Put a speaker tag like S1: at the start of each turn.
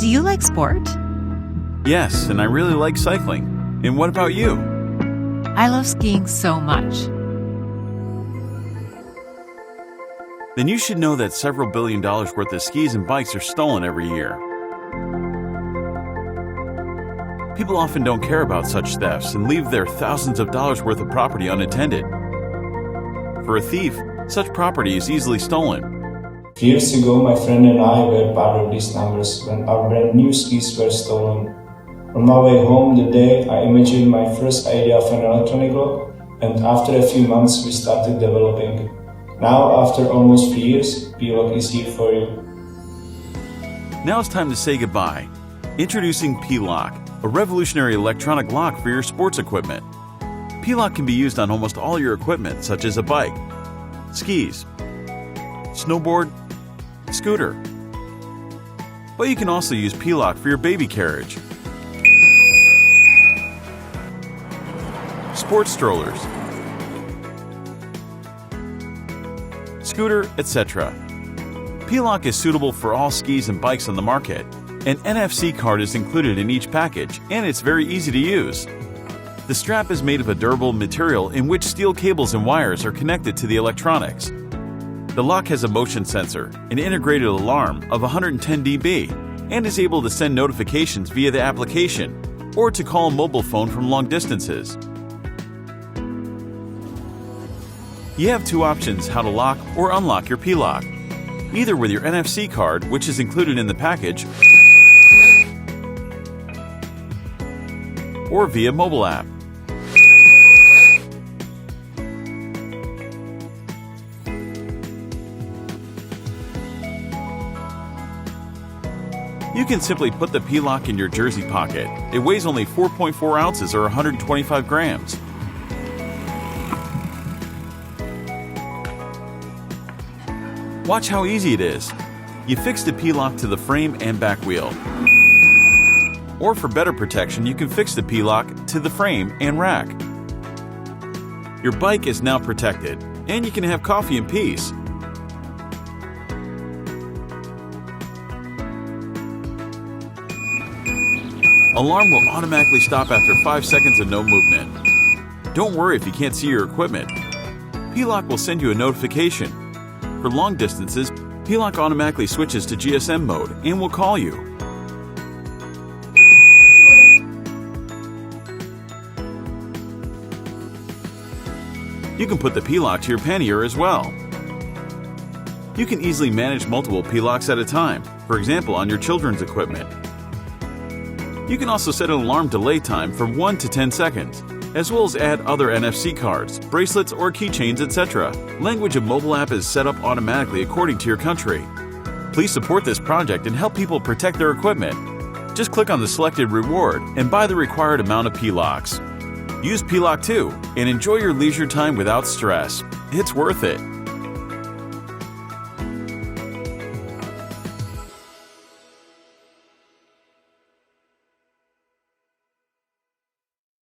S1: Do you like sport?
S2: Yes, and I really like cycling. And what about you?
S1: I love skiing so much.
S2: Then you should know that several $billion worth of skis and bikes are stolen every year. People often don't care about such thefts and leave their thousands of dollars worth of property unattended. For a thief, such property is easily stolen.
S3: Years ago, my friend and I were part of these numbers when our brand new skis were stolen. On my way home the day, I imagined my first idea of an electronic lock, and after a few months we started developing. Now, after almost 3 years, PEALOCK is here for you.
S2: Now it's time to say goodbye. Introducing PEALOCK, a revolutionary electronic lock for your sports equipment. PEALOCK can be used on almost all your equipment, such as a bike, skis, snowboard, scooter. But you can also use PEALOCK for your baby carriage, sports strollers, scooter, etc. PEALOCK is suitable for all skis and bikes on the market. An NFC card is included in each package, and it's very easy to use. The strap is made of a durable material in which steel cables and wires are connected to the electronics. The lock has a motion sensor, an integrated alarm of 110 dB, and is able to send notifications via the application or to call a mobile phone from long distances. You have two options how to lock or unlock your PEALOCK, either with your NFC card, which is included in the package, or via mobile app. You can simply put the PEALOCK in your jersey pocket. It weighs only 4.4 ounces or 125 grams. Watch how easy it is. You fix the PEALOCK to the frame and back wheel. Or for better protection, you can fix the PEALOCK to the frame and rack. Your bike is now protected, and you can have coffee in peace. Alarm will automatically stop after 5 seconds of no movement. Don't worry if you can't see your equipment. PEALOCK will send you a notification. For long distances, PEALOCK automatically switches to GSM mode and will call you. You can put the PEALOCK to your pannier as well. You can easily manage multiple PEALOCKs at a time, for example on your children's equipment. You can also set an alarm delay time from 1 to 10 seconds, as well as add other NFC cards, bracelets, or keychains, etc. Language of mobile app is set up automatically according to your country. Please support this project and help people protect their equipment. Just click on the selected reward and buy the required amount of PEALOCKs. Use PEALOCK too and enjoy your leisure time without stress. It's worth it.